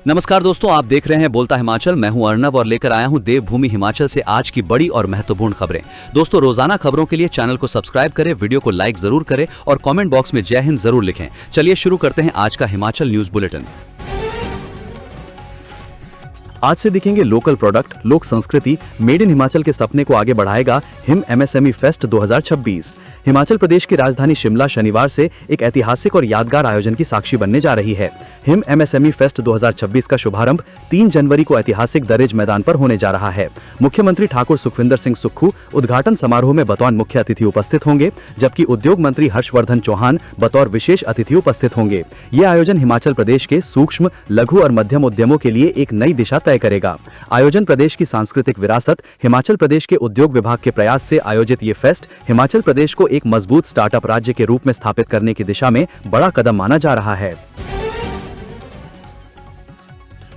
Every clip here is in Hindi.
नमस्कार दोस्तों, आप देख रहे हैं बोलता हिमाचल। मैं हूं अर्नव और लेकर आया हूं देवभूमि हिमाचल से आज की बड़ी और महत्वपूर्ण खबरें। दोस्तों, रोजाना खबरों के लिए चैनल को सब्सक्राइब करें, वीडियो को लाइक जरूर करें और कमेंट बॉक्स में जय हिंद जरूर लिखें। चलिए शुरू करते हैं आज का हिमाचल न्यूज बुलेटिन। आज से दिखेंगे लोकल प्रोडक्ट, लोक संस्कृति। मेड इन हिमाचल के सपने को आगे बढ़ाएगा him MSME fest 2026। Himachal Pradesh की राजधानी शिमला शनिवार से एक ऐतिहासिक और यादगार आयोजन की साक्षी बनने जा रही है। हिम एमएसएमई फेस्ट 2026 का शुभारंभ 3 जनवरी को ऐतिहासिक दरेज मैदान पर होने जा रहा है। मुख्यमंत्री ठाकुर सुखविंदर सिंह सुक्खू उद्घाटन समारोह में बतौर मुख्य अतिथि उपस्थित होंगे, जबकि उद्योग मंत्री हर्षवर्धन चौहान बतौर विशेष अतिथि उपस्थित होंगे। ये आयोजन हिमाचल प्रदेश के सूक्ष्म, लघु और मध्यम उद्यमों के लिए एक नई दिशा तय करेगा। आयोजन प्रदेश की सांस्कृतिक विरासत, हिमाचल प्रदेश के उद्योग विभाग के प्रयास से आयोजित ये फेस्ट हिमाचल प्रदेश को एक मजबूत स्टार्टअप राज्य के रूप में स्थापित करने की दिशा में बड़ा कदम माना जा रहा है।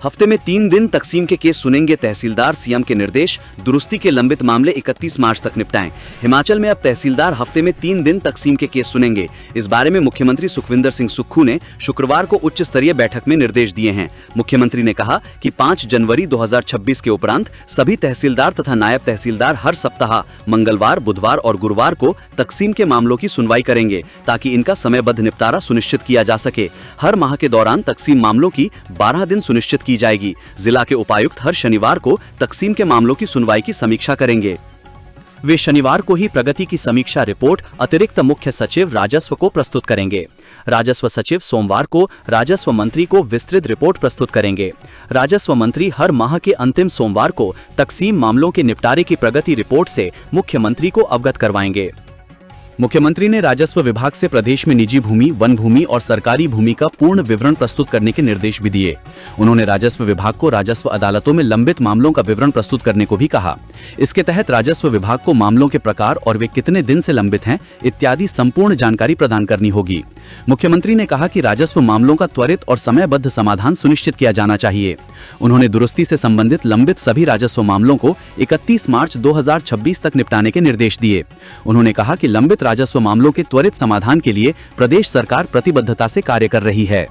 हफ्ते में 3 दिन तकसीम के केस सुनेंगे तहसीलदार। सीएम के निर्देश, दुरुस्ती के लंबित मामले 31 मार्च तक निपटाएं। हिमाचल में अब तहसीलदार हफ्ते में 3 दिन तकसीम के केस सुनेंगे। इस बारे में मुख्यमंत्री सुखविंदर सिंह सुक्खू ने शुक्रवार को उच्च स्तरीय बैठक में निर्देश दिए हैं। मुख्यमंत्री ने कहा कि 5 जनवरी 2026 के उपरांत सभी तहसीलदार तथा नायब तहसीलदार हर सप्ताह मंगलवार, बुधवार और गुरुवार को तकसीम के मामलों की सुनवाई करेंगे, ताकि इनका समयबद्ध निपटारा सुनिश्चित किया जा सके। हर माह के दौरान तकसीम मामलों की 12 दिन सुनिश्चित की जाएगी। जिला के उपायुक्त हर शनिवार को तकसीम के मामलों की सुनवाई की समीक्षा करेंगे। वे शनिवार को ही प्रगति की समीक्षा रिपोर्ट अतिरिक्त मुख्य सचिव राजस्व को प्रस्तुत करेंगे। राजस्व सचिव सोमवार को राजस्व मंत्री को विस्तृत रिपोर्ट प्रस्तुत करेंगे। राजस्व मंत्री हर माह के अंतिम सोमवार को तकसीम मामलों के निपटारे की प्रगति रिपोर्ट से मुख्यमंत्री को अवगत करवाएंगे। मुख्यमंत्री ने राजस्व विभाग से प्रदेश में निजी भूमि, वन भूमि और सरकारी भूमि का पूर्ण विवरण प्रस्तुत करने के निर्देश भी दिए। उन्होंने राजस्व विभाग को राजस्व अदालतों में लंबित मामलों का विवरण प्रस्तुत करने को भी कहा। इसके तहत राजस्व विभाग को मामलों के प्रकार और वे कितने दिन से लंबित हैं इत्यादि संपूर्ण जानकारी प्रदान करनी होगी। मुख्यमंत्री ने कहा कि राजस्व मामलों का त्वरित और समयबद्ध समाधान सुनिश्चित किया जाना चाहिए। उन्होंने दुरुस्ती से संबंधित लंबित सभी राजस्व मामलों को 31 मार्च 2026 तक निपटाने के निर्देश दिए। उन्होंने कहा कि लंबित राजस्व मामलों के त्वरित समाधान के लिए प्रदेश सरकार प्रतिबद्धता से कार्य कर रही है।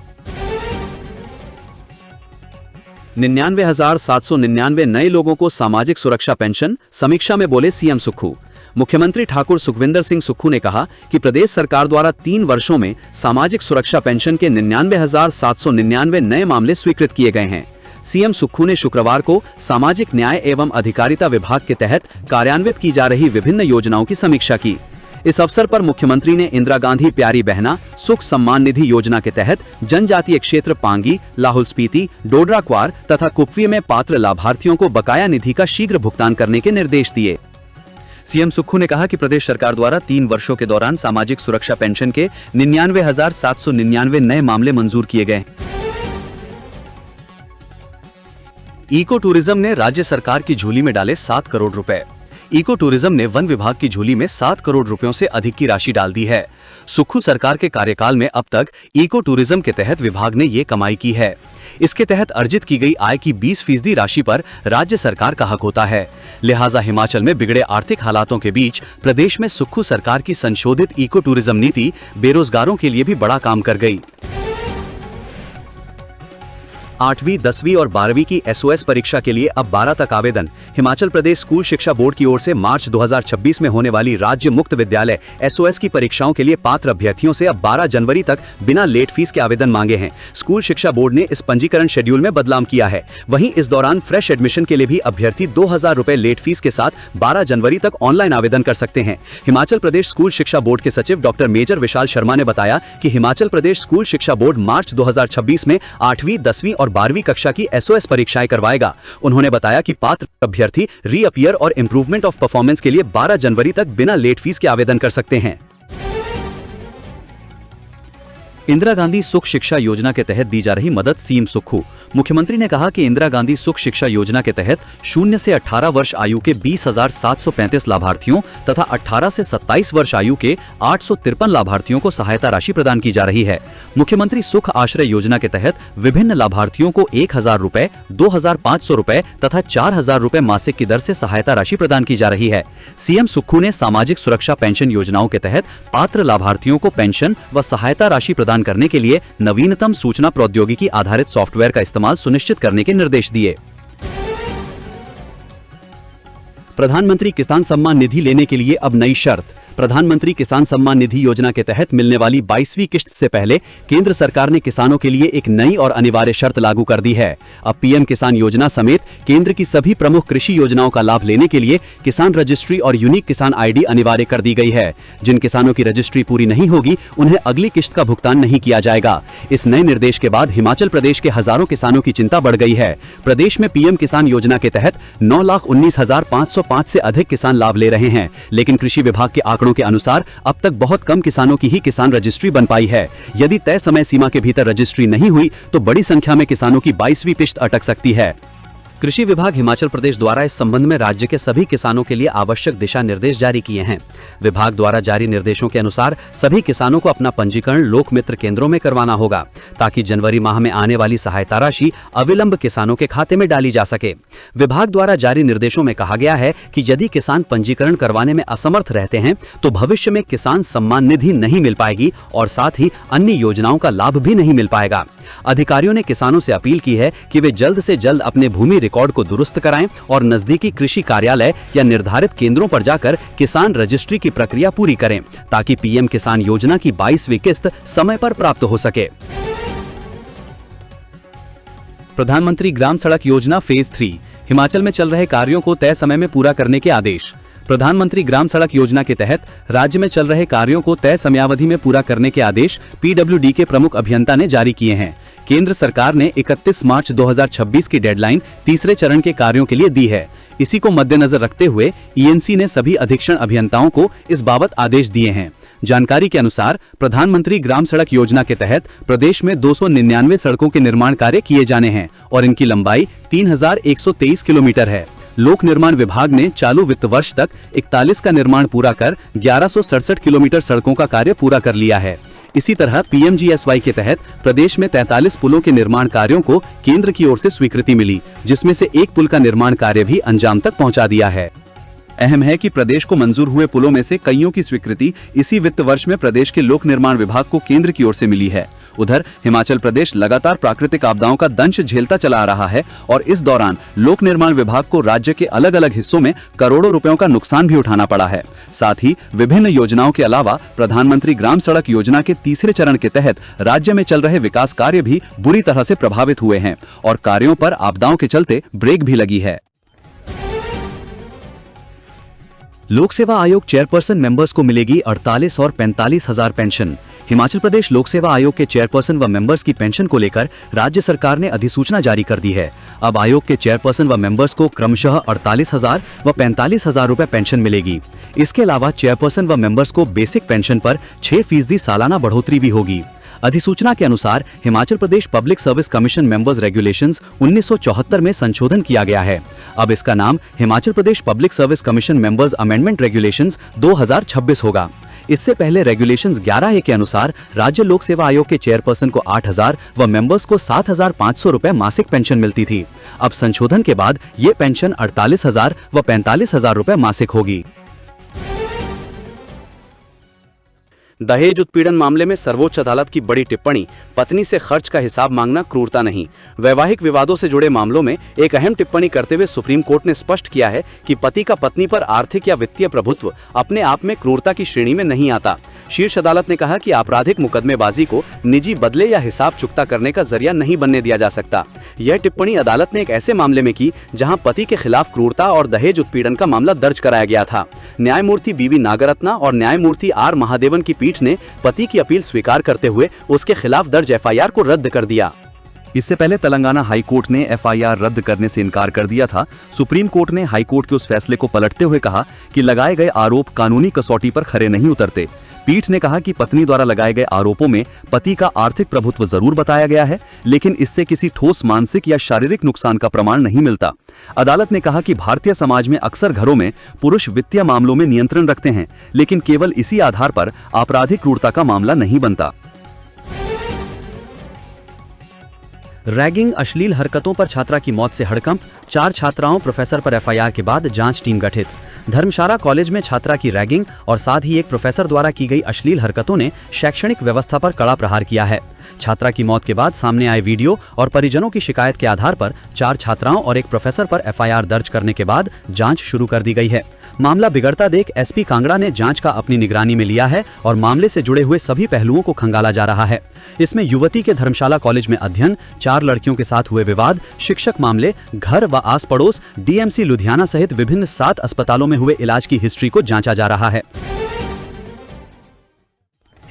99,799 नए लोगों को सामाजिक सुरक्षा पेंशन, समीक्षा में बोले सीएम सुक्खू। मुख्यमंत्री ठाकुर सुखविंदर सिंह सुक्खू ने कहा कि प्रदेश सरकार द्वारा 3 वर्षों में सामाजिक सुरक्षा पेंशन के 99,799 नए मामले स्वीकृत किए गए हैं। सीएम सुक्खू ने शुक्रवार को सामाजिक न्याय एवं अधिकारिता विभाग के तहत कार्यान्वित की जा रही विभिन्न योजनाओं की समीक्षा की। इस अवसर पर मुख्यमंत्री ने इंदिरा गांधी प्यारी बहना सुख सम्मान निधि योजना के तहत जनजातीय क्षेत्र पांगी, लाहौल स्पीति, डोडरा क्वार तथा कुपवी में पात्र लाभार्थियों को बकाया निधि का शीघ्र भुगतान करने के निर्देश दिए। सीएम सुक्खू ने कहा कि प्रदेश सरकार द्वारा 3 वर्षों के दौरान सामाजिक सुरक्षा पेंशन के 99,799 नए मामले मंजूर किए गए। इको टूरिज्म ने राज्य सरकार की झोली में डाले 7 करोड़ रुपए। इको टूरिज्म ने वन विभाग की झोली में 7 करोड़ रुपयों से अधिक की राशि डाल दी है। सुक्खू सरकार के कार्यकाल में अब तक इको टूरिज्म के तहत विभाग ने ये कमाई की है। इसके तहत अर्जित की गई आय की 20% राशि पर राज्य सरकार का हक होता है। लिहाजा हिमाचल में बिगड़े आर्थिक हालातों के बीच प्रदेश में सुक्खू सरकार की संशोधित इको टूरिज्म नीति बेरोजगारों के लिए भी बड़ा काम कर गई। 8वीं, 10वीं और 12वीं की एसओएस परीक्षा के लिए अब 12 तक आवेदन। हिमाचल प्रदेश स्कूल शिक्षा बोर्ड की ओर से मार्च 2026 में होने वाली राज्य मुक्त विद्यालय एसओएस की परीक्षाओं के लिए पात्र अभ्यर्थियों से अब 12 जनवरी तक बिना लेट फीस के आवेदन मांगे हैं। स्कूल शिक्षा बोर्ड ने इस पंजीकरण शेड्यूल में बदलाव किया है। वहीं इस दौरान फ्रेश एडमिशन के लिए भी अभ्यर्थी 2000 रुपए लेट फीस के साथ 12 जनवरी तक ऑनलाइन आवेदन कर सकते हैं। हिमाचल प्रदेश स्कूल शिक्षा बोर्ड के सचिव डॉक्टर मेजर विशाल शर्मा ने बताया कि हिमाचल प्रदेश स्कूल शिक्षा बोर्ड मार्च 2026 में 8वीं, 10वीं और 12वीं कक्षा की एसओएस परीक्षाएं करवाएगा। उन्होंने बताया कि पात्र अभ्यर्थी रीअपियर और इंप्रूवमेंट ऑफ परफॉर्मेंस के लिए 12 जनवरी तक बिना लेट फीस के आवेदन कर सकते हैं। इंदिरा गांधी सुख शिक्षा योजना के तहत दी जा रही मदद, सीएम सुक्खू। मुख्यमंत्री ने कहा कि इंदिरा गांधी सुख शिक्षा योजना के तहत 0 से 18 वर्ष आयु के 20,735 लाभार्थियों तथा 18 से 27 वर्ष आयु के 853 लाभार्थियों को सहायता राशि प्रदान की जा रही है। मुख्यमंत्री सुख आश्रय योजना के तहत विभिन्न लाभार्थियों को 1,000 रुपए, 2,500 रुपए तथा 4,000 रुपए मासिक की दर से सहायता राशि प्रदान की जा रही है। सीएम सुक्खू ने सामाजिक सुरक्षा पेंशन योजनाओं के तहत पात्र लाभार्थियों को पेंशन व सहायता राशि प्रदान प्रदान करने के लिए नवीनतम सूचना प्रौद्योगिकी आधारित सॉफ्टवेयर का इस्तेमाल सुनिश्चित करने के निर्देश दिए। प्रधानमंत्री किसान सम्मान निधि लेने के लिए अब नई शर्त। प्रधानमंत्री किसान सम्मान निधि योजना के तहत मिलने वाली 22वीं किश्त से पहले केंद्र सरकार ने किसानों के लिए एक नई और अनिवार्य शर्त लागू कर दी है। अब पीएम किसान योजना समेत केंद्र की सभी प्रमुख कृषि योजनाओं का लाभ लेने के लिए किसान रजिस्ट्री और यूनिक किसान आईडी अनिवार्य कर दी गई है। जिन किसानों की रजिस्ट्री पूरी नहीं होगी उन्हें अगली किश्त का भुगतान नहीं किया जाएगा। इस नए निर्देश के बाद हिमाचल प्रदेश के हजारों किसानों की चिंता बढ़ गई है। प्रदेश में पीएम किसान योजना के तहत 9,19,505 से अधिक किसान लाभ ले रहे हैं, लेकिन कृषि विभाग के आंकड़ों के अनुसार अब तक बहुत कम किसानों की ही किसान रजिस्ट्री बन पाई है। यदि तय समय सीमा के भीतर रजिस्ट्री नहीं हुई तो बड़ी संख्या में किसानों की 22वीं किश्त अटक सकती है। कृषि विभाग हिमाचल प्रदेश द्वारा इस संबंध में राज्य के सभी किसानों के लिए आवश्यक दिशा निर्देश जारी किए हैं। विभाग द्वारा जारी निर्देशों के अनुसार सभी किसानों को अपना पंजीकरण लोक मित्र केंद्रों में करवाना होगा, ताकि जनवरी माह में आने वाली सहायता राशि अविलंब किसानों के खाते में डाली जा सके। विभाग द्वारा जारी निर्देशों में कहा गया है कि यदि किसान पंजीकरण करवाने में असमर्थ रहते हैं तो भविष्य में किसान सम्मान निधि नहीं मिल पाएगी और साथ ही अन्य योजनाओं का लाभ भी नहीं मिल पाएगा। अधिकारियों ने किसानों से अपील की है कि वे जल्द से जल्द अपने भूमि रिकॉर्ड को दुरुस्त कराएं और नजदीकी कृषि कार्यालय या निर्धारित केंद्रों पर जाकर किसान रजिस्ट्री की प्रक्रिया पूरी करें, ताकि पीएम किसान योजना की 22वीं किस्त समय पर प्राप्त हो सके। प्रधानमंत्री ग्राम सड़क योजना फेज 3, हिमाचल में चल रहे कार्यों को तय समय में पूरा करने के आदेश। प्रधानमंत्री ग्राम सड़क योजना के तहत राज्य में चल रहे कार्यों को तय समयावधि में पूरा करने के आदेश पीडब्ल्यूडी के प्रमुख अभियंता ने जारी किए हैं। केंद्र सरकार ने 31 मार्च 2026 की डेडलाइन तीसरे चरण के कार्यों के लिए दी है। इसी को मद्देनजर रखते हुए ईएनसी ने सभी अधीक्षण अभियंताओं को इस बाबत आदेश दिए हैं। जानकारी के अनुसार प्रधानमंत्री ग्राम सड़क योजना के तहत प्रदेश में 299 सड़कों के निर्माण कार्य किए जाने हैं और इनकी लंबाई 3123 किलोमीटर है। लोक निर्माण विभाग ने चालू वित्त वर्ष तक 41 का निर्माण पूरा कर 1167 किलोमीटर सड़कों का कार्य पूरा कर लिया है। इसी तरह पीएमजीएसवाई के तहत प्रदेश में 43 पुलों के निर्माण कार्यों को केंद्र की ओर से स्वीकृति मिली, जिसमें से एक पुल का निर्माण कार्य भी अंजाम तक पहुंचा दिया है। अहम है कि प्रदेश को मंजूर हुए पुलों में से कईयों की स्वीकृति इसी वित्त वर्ष में प्रदेश के लोक निर्माण विभाग को केंद्र की ओर से मिली है। उधर हिमाचल प्रदेश लगातार प्राकृतिक आपदाओं का दंश झेलता चला आ रहा है और इस दौरान लोक निर्माण विभाग को राज्य के अलग अलग हिस्सों में करोड़ों रुपयों का नुकसान भी उठाना पड़ा है। साथ ही विभिन्न योजनाओं के अलावा प्रधानमंत्री ग्राम सड़क योजना के तीसरे चरण के तहत राज्य में चल रहे विकास कार्य भी बुरी तरह से प्रभावित हुए हैं और कार्यों पर आपदाओं के चलते ब्रेक भी लगी है। लोक सेवा आयोग चेयरपर्सन मेंबर्स को मिलेगी 48 और 45 हजार पेंशन। हिमाचल प्रदेश लोक सेवा आयोग के चेयरपर्सन व मेंबर्स की पेंशन को लेकर राज्य सरकार ने अधिसूचना जारी कर दी है। अब आयोग के चेयरपर्सन व मेंबर्स को क्रमशः 48,000 व 45,000 रुपए पेंशन मिलेगी। इसके अलावा चेयरपर्सन व मेंबर्स को बेसिक पेंशन पर 6% सालाना बढ़ोतरी भी होगी। अधिसूचना के अनुसार Himachal Pradesh public service commission members regulations 1974 में संशोधन किया गया है। अब इसका नाम Himachal Pradesh public service commission members amendment regulations 2026 होगा। इससे पहले रेगुलेशंस 11A के अनुसार राज्य लोक सेवा आयोग के चेयरपर्सन को 8,000 व मेंबर्स को 7,500 रुपए मासिक पेंशन मिलती थी। अब संशोधन के बाद ये पेंशन 48,000 व 45,000 रुपए मासिक होगी। दहेज उत्पीड़न मामले में सर्वोच्च अदालत की बड़ी टिप्पणी, पत्नी से खर्च का हिसाब मांगना क्रूरता नहीं। वैवाहिक विवादों से जुड़े मामलों में एक अहम टिप्पणी करते हुए सुप्रीम कोर्ट ने स्पष्ट किया है कि पति का पत्नी पर आर्थिक या वित्तीय प्रभुत्व अपने आप में क्रूरता की श्रेणी में नहीं आता। शीर्ष अदालत ने कहा कि आपराधिक मुकदमेबाजी को निजी बदले या हिसाब चुकता करने का जरिया नहीं बनने दिया जा सकता। यह टिप्पणी अदालत ने एक ऐसे मामले में की जहां पति के खिलाफ क्रूरता और दहेज उत्पीड़न का मामला दर्ज कराया गया था। न्यायमूर्ति बीवी नागरत्ना और न्यायमूर्ति आर महादेवन की पीठ ने पति की अपील स्वीकार करते हुए उसके खिलाफ दर्ज एफआईआर को रद्द कर दिया। इससे पहले तेलंगाना हाई कोर्ट ने एफआईआर रद्द करने से इनकार कर दिया था। सुप्रीम कोर्ट ने हाई कोर्ट के उस फैसले को पलटते हुए कहा कि लगाए गए आरोप कानूनी कसौटी पर खरे नहीं उतरते। पीठ ने कहा कि पत्नी द्वारा लगाए गए आरोपों में पति का आर्थिक प्रभुत्व जरूर बताया गया है, लेकिन इससे किसी ठोस मानसिक या शारीरिक नुकसान का प्रमाण नहीं मिलता। अदालत ने कहा कि भारतीय समाज में अक्सर घरों में पुरुष वित्तीय मामलों में नियंत्रण रखते हैं, लेकिन केवल इसी आधार पर आपराधिक क्रूरता का मामला नहीं बनता। रैगिंग, अश्लील हरकतों पर छात्रा की मौत से हड़कंप, 4 छात्राओं प्रोफेसर पर एफआईआर के बाद जांच टीम गठित। धर्मशाला कॉलेज में छात्रा की रैगिंग और साथ ही एक प्रोफेसर द्वारा की गई अश्लील हरकतों ने शैक्षणिक व्यवस्था पर कड़ा प्रहार किया है। छात्रा की मौत के बाद सामने आए वीडियो और परिजनों की शिकायत के आधार पर 4 छात्राओं और एक प्रोफेसर पर एफआईआर दर्ज करने के बाद जांच शुरू कर दी गई है। मामला बिगड़ता देख एसपी कांगड़ा ने जांच का अपनी निगरानी में लिया है और मामले से जुड़े हुए सभी पहलुओं को खंगाला जा रहा है। इसमें युवती के धर्मशाला कॉलेज में अध्ययन, 4 लड़कियों के साथ हुए विवाद, शिक्षक मामले, घर व आस पड़ोस, डीएमसी लुधियाना सहित विभिन्न 7 अस्पतालों में हुए इलाज की हिस्ट्री को जांचा जा रहा है।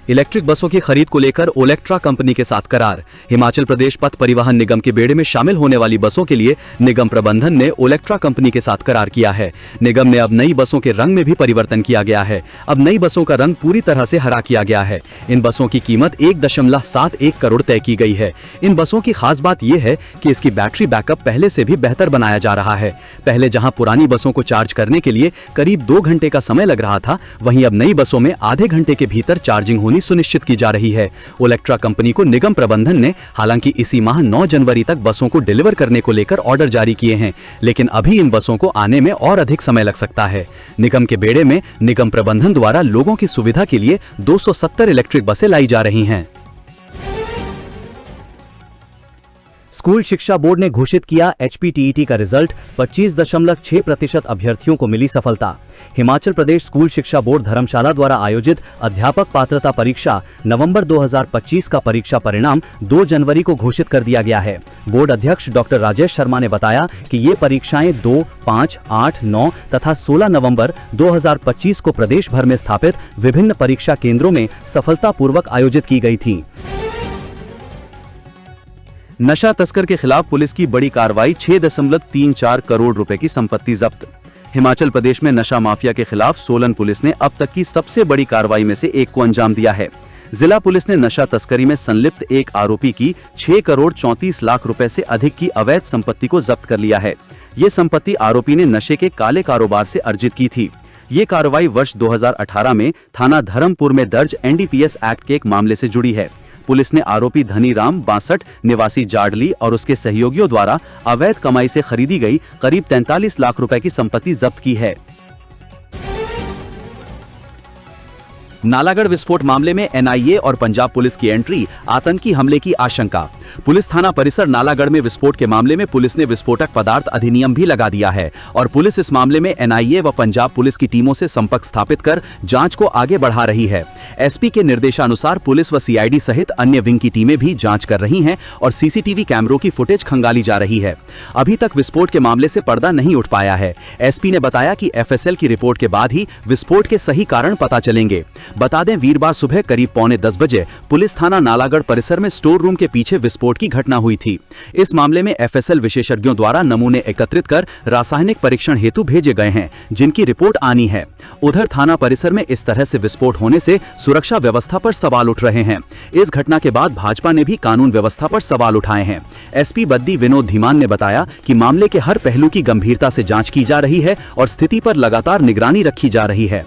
इलेक्ट्रिक बसों की खरीद को लेकर ओलेक्ट्रा कंपनी के साथ करार। हिमाचल प्रदेश पथ परिवहन निगम के बेड़े में शामिल होने वाली बसों के लिए निगम प्रबंधन ने ओलेक्ट्रा कंपनी के साथ करार किया है। निगम ने अब नई बसों के रंग में भी परिवर्तन किया गया है। अब नई बसों का रंग पूरी तरह से हरा किया गया है। इन बसों की कीमत 1.71 करोड़ तय की गई है। इन बसों की खास बात यह है कि इसकी बैटरी बैकअप पहले से भी बेहतर बनाया जा रहा है। पहले जहां पुरानी बसों को चार्ज करने के लिए करीब 2 घंटे का समय लग रहा था, वहीं अब नई बसों में आधे घंटे के भीतर चार्जिंग होनी सुनिश्चित की जा रही है। ओलेक्ट्रा कंपनी को निगम प्रबंधन ने हालांकि इसी माह 9 जनवरी तक बसों को डिलीवर करने को लेकर ऑर्डर जारी किए हैं, लेकिन अभी इन बसों को आने में और अधिक समय लग सकता है। निगम के बेड़े में निगम प्रबंधन द्वारा लोगों की सुविधा के लिए 270 इलेक्ट्रिक बसें लाई जा रही हैं। स्कूल शिक्षा बोर्ड ने घोषित किया HPTET का रिजल्ट, 25.6% अभ्यर्थियों को मिली सफलता। हिमाचल प्रदेश स्कूल शिक्षा बोर्ड धर्मशाला द्वारा आयोजित अध्यापक पात्रता परीक्षा नवंबर 2025 का परीक्षा परिणाम 2 जनवरी को घोषित कर दिया गया है। बोर्ड अध्यक्ष डॉक्टर राजेश शर्मा ने बताया कि ये परीक्षाएं 2, 5, 8, 9 तथा 16 नवंबर 2025 को प्रदेश भर में स्थापित विभिन्न परीक्षा केंद्रों में सफलतापूर्वक आयोजित की गई थी। नशा तस्कर के खिलाफ पुलिस की बड़ी कार्रवाई, 6.34 करोड़ रुपए की संपत्ति जब्त। हिमाचल प्रदेश में नशा माफिया के खिलाफ सोलन पुलिस ने अब तक की सबसे बड़ी कार्रवाई में से एक को अंजाम दिया है। जिला पुलिस ने नशा तस्करी में संलिप्त एक आरोपी की 6 करोड़ 34 लाख रुपए से अधिक की अवैध संपत्ति को जब्त कर लिया है। ये संपत्ति आरोपी ने नशे के काले कारोबार से अर्जित की थी। ये कार्रवाई वर्ष 2018 में थाना धर्मपुर में दर्ज NDPS एक्ट के एक मामले से जुड़ी है। पुलिस ने आरोपी धनीराम 62 निवासी जाडली और उसके सहयोगियों द्वारा अवैध कमाई से खरीदी गई करीब 43 लाख रुपए की संपत्ति जब्त की है। नालागढ़ विस्फोट मामले में NIA और पंजाब पुलिस की एंट्री, आतंकी हमले की आशंका। पुलिस थाना परिसर नालागढ़ में विस्फोट के मामले में पुलिस ने विस्फोटक पदार्थ अधिनियम भी लगा दिया है और पुलिस इस मामले में NIA व पंजाब पुलिस की टीमों से संपर्क स्थापित कर जांच को आगे बढ़ा रही है। SP के निर्देशानुसार पुलिस व CID सहित अन्य विंग की टीमें भी जांच कर रही हैं और CCTV कैमरों की फुटेज खंगाली जा रही है। अभी तक विस्फोट के मामले से पर्दा नहीं उठ पाया है। SP ने बताया कि FSL की रिपोर्ट के बाद ही विस्फोट के सही कारण पता चलेंगे। बता दें, वीरवार सुबह करीब 9:45 बजे पुलिस थाना नालागढ़ परिसर में स्टोर रूम के पीछे विस्फोट की घटना हुई थी। इस मामले में FSL विशेषज्ञों द्वारा नमूने एकत्रित कर रासायनिक परीक्षण हेतु भेजे गए हैं, जिनकी रिपोर्ट आनी है। उधर थाना परिसर में इस तरह से विस्फोट होने से सुरक्षा व्यवस्था पर सवाल उठ रहे हैं। इस घटना के बाद भाजपा ने भी कानून व्यवस्था पर सवाल उठाए हैं। SP बद्दी विनोद धीमान ने बताया कि मामले के हर पहलू की गंभीरता से जांच की जा रही है और स्थिति पर लगातार निगरानी रखी जा रही है।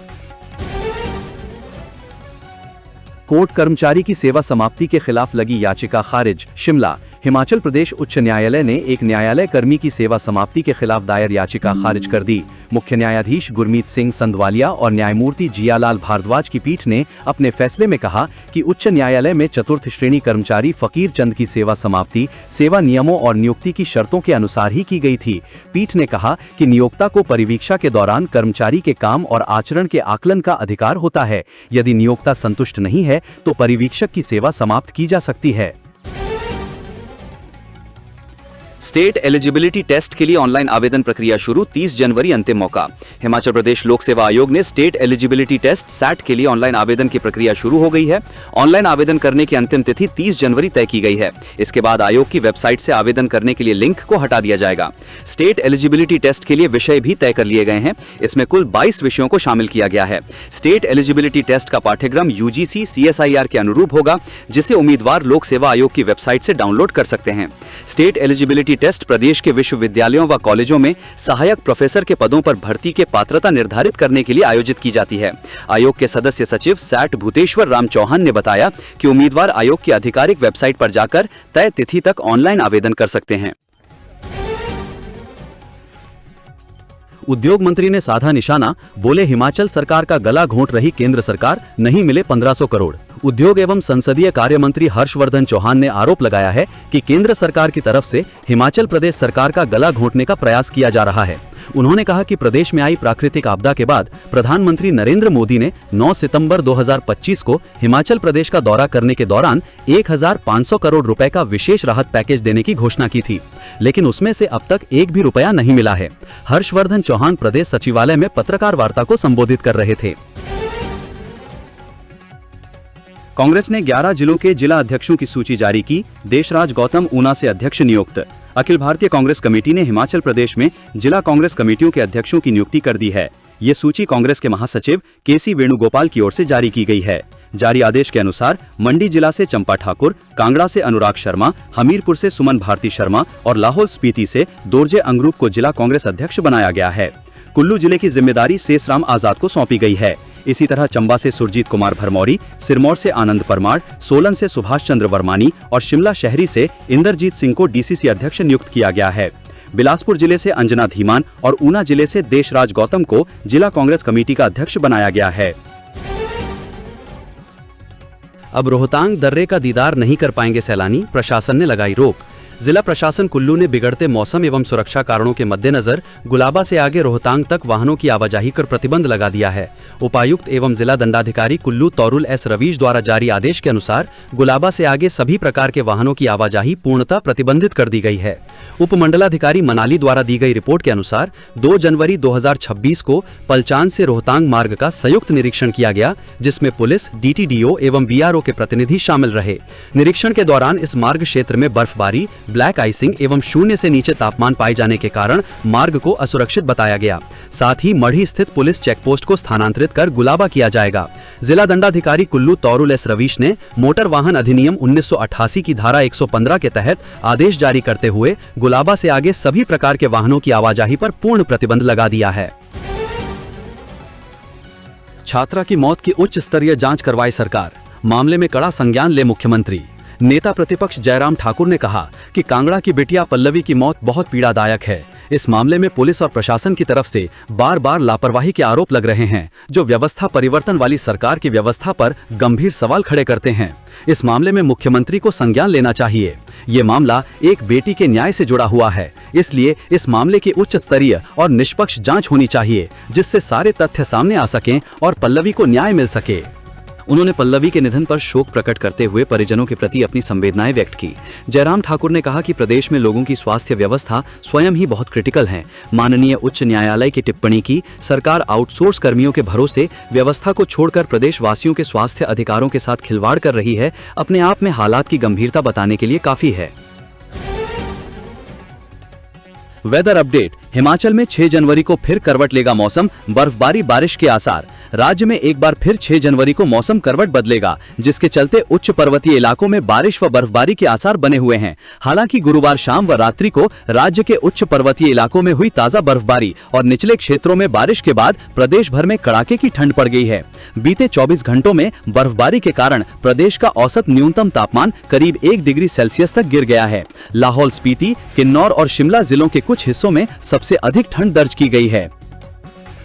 कोर्ट कर्मचारी की सेवा समाप्ति के खिलाफ लगी याचिका खारिज। शिमला, हिमाचल प्रदेश उच्च न्यायालय ने एक न्यायालय कर्मी की सेवा समाप्ति के खिलाफ दायर याचिका खारिज कर दी। मुख्य न्यायाधीश गुरमीत सिंह संधवालिया और न्यायमूर्ति जियालाल भारद्वाज की पीठ ने अपने फैसले में कहा कि उच्च न्यायालय में चतुर्थ श्रेणी कर्मचारी फकीर चंद की सेवा समाप्ति सेवा नियमों और नियुक्ति की शर्तों के अनुसार ही की गई थी। पीठ ने कहा कि नियोक्ता को परिवीक्षा के दौरान कर्मचारी के काम और आचरण के आकलन का अधिकार होता है। यदि नियोक्ता संतुष्ट नहीं है तो परिवीक्षक की सेवा समाप्त की जा सकती है। स्टेट एलिजिबिलिटी टेस्ट के लिए ऑनलाइन आवेदन प्रक्रिया शुरू, 30 जनवरी अंतिम मौका। हिमाचल प्रदेश लोक सेवा आयोग ने स्टेट एलिजिबिलिटी टेस्ट SAT के लिए ऑनलाइन आवेदन की प्रक्रिया शुरू हो गई है। ऑनलाइन आवेदन करने की अंतिम तिथि 30 जनवरी तय की गई है। इसके बाद आयोग की वेबसाइट से आवेदन करने के लिए लिंक को हटा दिया जाएगा। स्टेट एलिजिबिलिटी टेस्ट के लिए विषय भी तय कर लिए गए हैं। इसमें कुल 22 विषयों को शामिल किया गया है। स्टेट एलिजिबिलिटी टेस्ट का पाठ्यक्रम UGC CSIR के अनुरूप होगा, जिसे उम्मीदवार लोक सेवा आयोग की वेबसाइट से डाउनलोड कर सकते हैं। स्टेट एलिजिबिलिटी टेस्ट प्रदेश के विश्वविद्यालयों व कॉलेजों में सहायक प्रोफेसर के पदों पर भर्ती के पात्रता निर्धारित करने के लिए आयोजित की जाती है। आयोग के सदस्य सचिव SAT भूतेश्वर राम चौहान ने बताया कि उम्मीदवार आयोग की आधिकारिक वेबसाइट पर जाकर तय तिथि तक ऑनलाइन आवेदन कर सकते हैं। उद्योग मंत्री ने साधा निशाना, बोले हिमाचल सरकार का गला घोंट रही केंद्र सरकार, नहीं मिले 1500 करोड़। उद्योग एवं संसदीय कार्य मंत्री हर्षवर्धन चौहान ने आरोप लगाया है कि केंद्र सरकार की तरफ से हिमाचल प्रदेश सरकार का गला घोंटने का प्रयास किया जा रहा है। उन्होंने कहा कि प्रदेश में आई प्राकृतिक आपदा के बाद प्रधानमंत्री नरेंद्र मोदी ने 9 सितंबर 2025 को हिमाचल प्रदेश का दौरा करने के दौरान 1500 करोड़ रुपए का विशेष राहत पैकेज देने की घोषणा की थी, लेकिन उसमें से अब तक एक भी रुपया नहीं मिला है। हर्षवर्धन चौहान प्रदेश सचिवालय में पत्रकार वार्ता को संबोधित कर रहे थे। कांग्रेस ने 11 जिलों के जिला अध्यक्षों की सूची जारी की। देशराज गौतम ऊना से अध्यक्ष नियुक्त। अखिल भारतीय कांग्रेस कमेटी ने हिमाचल प्रदेश में जिला कांग्रेस कमेटियों के अध्यक्षों की नियुक्ति कर दी है। ये सूची कांग्रेस के महासचिव केसी वेणुगोपाल की ओर से जारी की गई है। जारी आदेश के अनुसार मंडी जिला से चंपा ठाकुर, कांगड़ा से अनुराग शर्मा, हमीरपुर से सुमन भारती शर्मा और लाहौल स्पीति से दोरजे अंगरूप को जिला कांग्रेस अध्यक्ष बनाया गया है। कुल्लू जिले की जिम्मेदारी शेषराम आजाद को सौंपी गई है। इसी तरह चंबा से सुरजीत कुमार भरमौरी, सिरमौर से आनंद परमार, सोलन से सुभाष चंद्र वर्मानी और शिमला शहरी से इंद्रजीत सिंह को डीसीसी अध्यक्ष नियुक्त किया गया है। बिलासपुर जिले से अंजना धीमान और ऊना जिले से देशराज गौतम को जिला कांग्रेस कमेटी का अध्यक्ष बनाया गया है। अब रोहतांग दर्रे का दीदार नहीं कर पाएंगे सैलानी, प्रशासन ने लगाई रोक। जिला प्रशासन कुल्लू ने बिगड़ते मौसम एवं सुरक्षा कारणों के मद्देनजर गुलाबा से आगे रोहतांग तक वाहनों की आवाजाही पर प्रतिबंध लगा दिया है। उपायुक्त एवं जिला दंडाधिकारी कुल्लू तौरुल एस रवीश द्वारा जारी आदेश के अनुसार गुलाबा से आगे सभी प्रकार के वाहनों की आवाजाही पूर्णतः प्रतिबंधित कर दी गई है। उपमंडलाधिकारी मनाली द्वारा दी गई रिपोर्ट के अनुसार 2 जनवरी 2026 को पलचान से रोहतांग मार्ग का संयुक्त निरीक्षण किया गया, जिसमें पुलिस, DTDO एवं BRO के प्रतिनिधि शामिल रहे। निरीक्षण के दौरान इस मार्ग क्षेत्र में बर्फबारी, ब्लैक आइसिंग एवं 0 से नीचे तापमान पाए जाने के कारण मार्ग को असुरक्षित बताया गया। साथ ही मढ़ी स्थित पुलिस चेकपोस्ट को स्थानांतरित कर गुलाबा किया जाएगा। जिला दंडाधिकारी कुल्लू तौरुल एस रवीश ने मोटर वाहन अधिनियम 1988 की धारा 115 के तहत आदेश जारी करते हुए गुलाबा से आगे सभी प्रकार के वाहनों की आवाजाही पर पूर्ण प्रतिबंध लगा दिया है। छात्रा की मौत की उच्च स्तरीय जांच करवाई सरकार, मामले में कड़ा संज्ञान ले मुख्यमंत्री। नेता प्रतिपक्ष जयराम ठाकुर ने कहा कि कांगड़ा की बिटिया पल्लवी की मौत बहुत पीड़ादायक है। इस मामले में पुलिस और प्रशासन की तरफ से बार बार लापरवाही के आरोप लग रहे हैं, जो व्यवस्था परिवर्तन वाली सरकार की व्यवस्था पर गंभीर सवाल खड़े करते हैं। इस मामले में मुख्यमंत्री को संज्ञान लेना चाहिए। ये मामला एक बेटी के न्याय से जुड़ा हुआ है, इसलिए इस मामले की उच्च स्तरीय और निष्पक्ष जांच होनी चाहिए, जिससे सारे तथ्य सामने आ सकें और पल्लवी को न्याय मिल सके। उन्होंने पल्लवी के निधन पर शोक प्रकट करते हुए परिजनों के प्रति अपनी संवेदनाएं व्यक्त की। जयराम ठाकुर ने कहा कि प्रदेश में लोगों की स्वास्थ्य व्यवस्था स्वयं ही बहुत क्रिटिकल है। माननीय उच्च न्यायालय की टिप्पणी की सरकार आउटसोर्स कर्मियों के भरोसे व्यवस्था को छोड़कर प्रदेश वासियों के स्वास्थ्य अधिकारों के साथ खिलवाड़ कर रही है, अपने आप में हालात की गंभीरता बताने के लिए काफी है। Weather update. हिमाचल में 6 जनवरी को फिर करवट लेगा मौसम, बर्फबारी बारिश के आसार। राज्य में एक बार फिर 6 जनवरी को मौसम करवट बदलेगा, जिसके चलते उच्च पर्वतीय इलाकों में बारिश व बर्फबारी के आसार बने हुए हैं। हालांकि गुरुवार शाम व रात्रि को राज्य के उच्च पर्वतीय इलाकों में हुई ताजा बर्फबारी और निचले क्षेत्रों में बारिश के बाद प्रदेश भर में कड़ाके की ठंड पड़ गई है। बीते 24 घंटों में बर्फबारी के कारण प्रदेश का औसत न्यूनतम तापमान करीब 1 डिग्री सेल्सियस तक गिर गया है। लाहौल स्पीति, किन्नौर और शिमला जिलों के कुछ हिस्सों में सबसे अधिक ठंड दर्ज की गई है।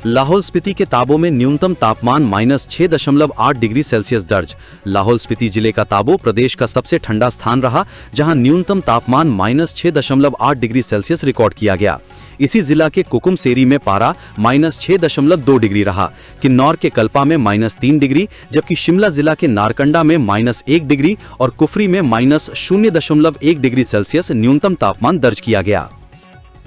लाहौल स्पीति के ताबो में न्यूनतम तापमान -6.8 डिग्री सेल्सियस दर्ज। लाहौल स्पीति जिले का ताबो प्रदेश का सबसे ठंडा स्थान रहा, जहां न्यूनतम तापमान -6.8 डिग्री सेल्सियस रिकॉर्ड किया गया। इसी जिला के कुकुमसेरी में पारा -6.2 डिग्री रहा। किन्नौर के कल्पा में -3 डिग्री, जबकि शिमला जिला के नारकंडा में -1 डिग्री और कुफरी में -0.1 डिग्री सेल्सियस न्यूनतम तापमान दर्ज किया गया।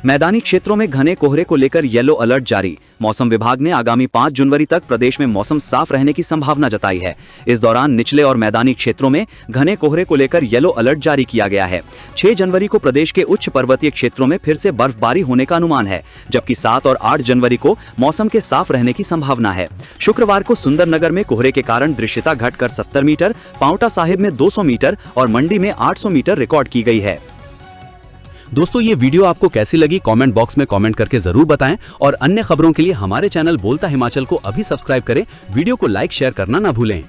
मैदानी क्षेत्रों में घने कोहरे को लेकर येलो अलर्ट जारी। मौसम विभाग ने आगामी 5 जनवरी तक प्रदेश में मौसम साफ रहने की संभावना जताई है। इस दौरान निचले और मैदानी क्षेत्रों में घने कोहरे को लेकर येलो अलर्ट जारी किया गया है। 6 जनवरी को प्रदेश के उच्च पर्वतीय क्षेत्रों में फिर से बर्फबारी होने का अनुमान है, जबकि 7 और 8 जनवरी को मौसम के साफ रहने की संभावना है। शुक्रवार को सुंदरनगर में कोहरे के कारण दृश्यता घटकर 70 मीटर, पांवटा साहिब में 200 मीटर और मंडी में 800 मीटर रिकॉर्ड की गई है। दोस्तों, ये वीडियो आपको कैसी लगी कमेंट बॉक्स में कमेंट करके जरूर बताएं और अन्य खबरों के लिए हमारे चैनल बोलता हिमाचल को अभी सब्सक्राइब करें। वीडियो को लाइक शेयर करना ना भूलें।